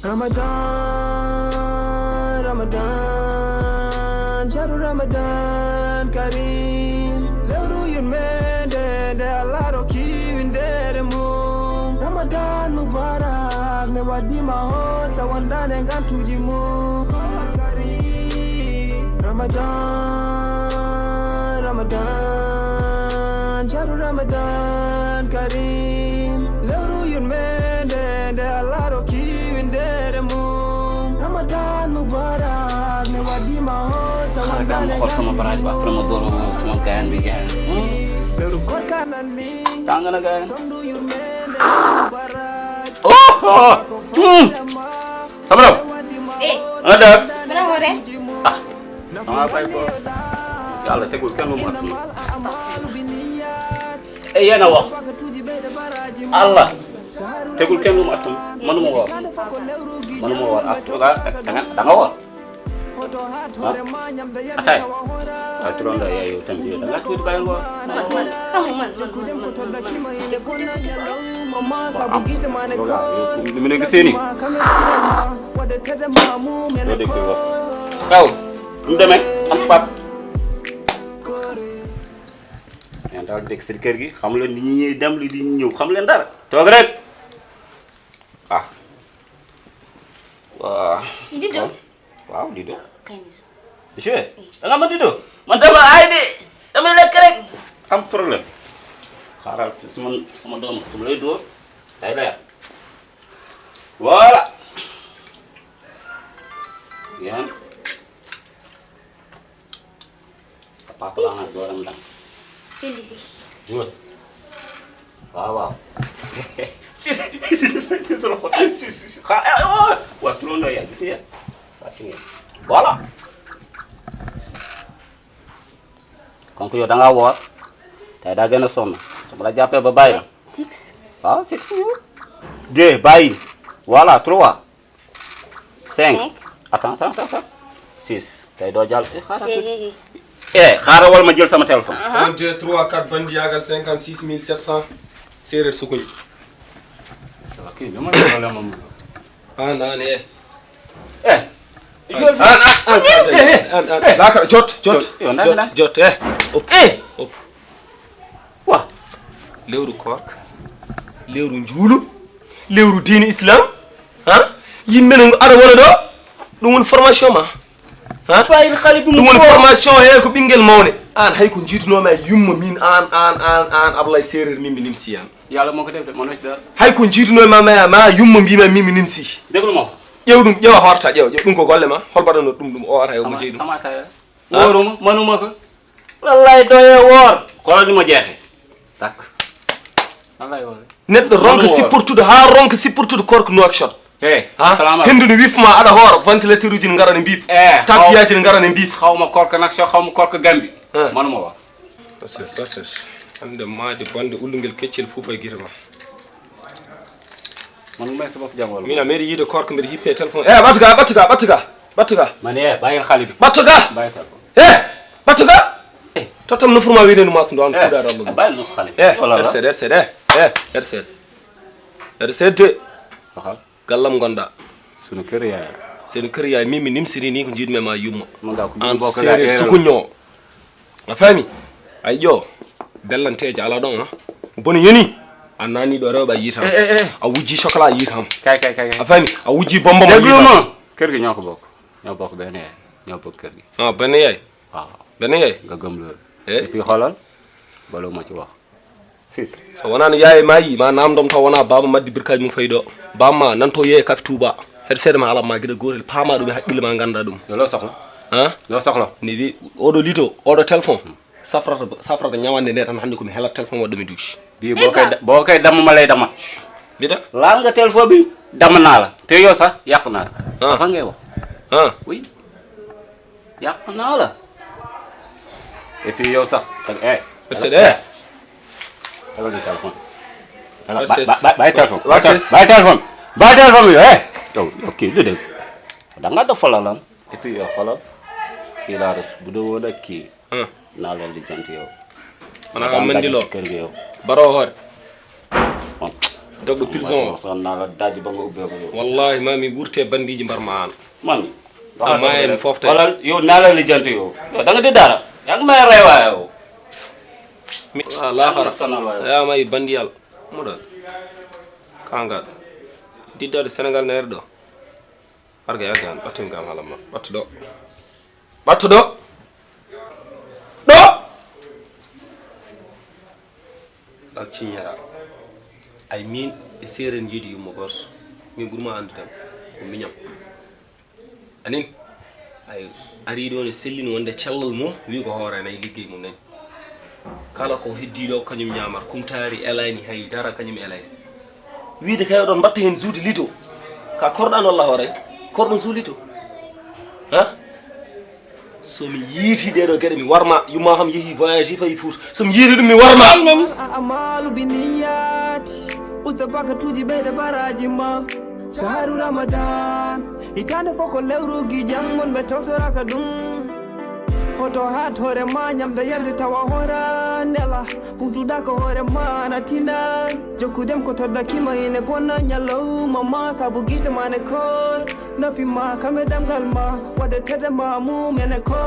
Ramadan, Ramadan, Shahru Ramadan Kareem. Lewru yurmende de Allah ro kiwindere mum. Ramadan Mubarak ne wadima hot sawandane gantuji mum. Kareem. Ramadan, Ramadan, Shahru Ramadan Kareem. Lewru yurmende de Allah ro kiwindere mum. Ramadan Mubarak ne wadima hot sawandane gantuji mum. Ramadan sama gaan bi gaan. Tangan gaan. Oh. Sama ada. Kenapa deh? Sama apa itu? Ya Allah tegul kan lu mat. Iya na wax. Allah. Tegul kan lu mat. Manuma wax. Manuma wax. Da nga wax. Atay. Aturon da yayo tam bi da nga tuut bayal wax. Man. Ni ne gisee ni. Kaw. Ñu demee am pap. Yan daal dégg seen kër gi xam leen ni ñi dem li di ñëw xam leen dara. Toog rek. Ah. Wah. Ini do. Waaw di do. Kayak gitu. Monsieur, da nga mën di do. Man dama ay de. Dama lekk rek. Am problème. Xaaral sama doom su lay do. Day la. Voilà. Yan. Papa la nak dooram la. Jeli sih. Jual. Wow. Si. Wah, turun dah ya, gitu ya. Sacingnya. Bola. Kon ko yo da nga wor. Tay da gëna son. Sama la jappé ba bay. 6. Ah, 6 ñu. 2 bay. Voilà, 3. 5. Attends. 6. Tay do jall. Xaaral wala ma jël sama téléphone. 1 2 3 4 bandi yagal 56 700 séeréer sukuñ. Ok, dama la mom. Nane. Jot. Wa. Lewru kork. Lewru njulu. Lewru diini islam. Yimɓe no ara wona ɗo. Ɗum woni formation ma. Bayil xali bu ɗum woni formation he ko ɓinguel mawne. An hay ko jiitunoma e yumma min an Ablaye séeréer min mi nimsi an. Yalla moko def de mo no dara. Hay ko jiitunoma ma yumma mbima min mi nimsi. Deglu mo. ƴeew ɗum ƴeewa horta ƴeew ɗum ko golle ma hol mbaɗano ɗum o ara omo jeeyi ɗum sama taya woruma manuma ko wallahi doye wor ko ma jeete tak wallahi wor neɗɗo ronka sipportude ha ronka sipportude korko Nouakchott hendude wifma aɗa hoora ventilateur uji ne garane mbiif tafiyaji ne garane mbiif xawma korko Nouakchott xawma korko Gambi manuma wa hande maade bande ullugel keccel fof e guite ma man may sama jangol mina meri yide korko mbiɗa hippe téléphone ɓattuga man bayil xali bi ɓattuga ɓattuga totam nofurma wiide no masdo an kuuɗaɗo Allah bayil no xali RCD waxal gallam gonda sunu kër yaay sunu kër yaay mimi nimsiri ni ko jiidme ma yumma an séeréer sukuño a faami ay ƴo bellanteje ala ɗon boni yoni a nani ɗo rewɓe a yiitam a wujji chocolat a yiitam kay a faami a wujji bomba ma yiitam kër gi ñoo bokk benn yaay ñoo bokk kër gi benn yaay waaw benn yaay nga gëm loolu et puis xoolal balo ma ci wax fils so wonano yaay ma yi ma namdom taw wona baba maddi birkaji mum fayi ɗo bamma nanto yeeye kafe Touba heɗo seeɗa ma alam ma gueɗe gotel paama ɗum e haqqille ma ganda ɗum lo sohla ni wi oɗo lito oɗo téléphone safrata ñawande nde tan hande komi helat téléphone waɗɗo mi duuci bi bo kay damm ma lay damat bida laal nga téléphone bi damm naa la te yow sax yàq naa la dafa ngay wax oui yàq naa la et puis yow sax Hello di telepon. Bye telepon yo Yo oke lu deh. Da nga da falalan. Et puis yo xolal. Ki la res bu do wona ki. Na len di jant yow. Mana mandi lo. Kër gi yow. Baro hor. dogɗo prison sonnala daji ba nga ubbe ko wallahi mami ɓurte bandiji mbarma an man sa mayen fofte wala yo nala lijante yo da nga di dara yak may rewa yo la khara ya may bandiyal modal kanga diddade Sénégal ner do arga yagan batim gam halama battu do ak ciñara ay min e seren jidi yummo gos min burma andu tan ko miñam anin ay ari do ne sellin wonde cellal mum wi ko hoore nay liggey mum nani kala ko heddi do kanyum nyamar kumtari elani hay dara kanyum elani wiide kay don batte hen zuudi lito ka kordan wallahi hore kordon zuulito ha so mi yiti de do gede mi warma yuma xam yehi voyage fay foot so mi yiti dum mi warma amalu biniyati ustabaka tuji beda baraji ma shahru ramadan itande foko lewru gi jangon be tawtora ka dum hoto hat hore ma nyamda yerde tawa hora nela putuda ko hore ma na tina jokudem ko todda kima ine bonna nyallow mama sabu gita mane ko napi ma kamedam galma wade tede ma mu mene ko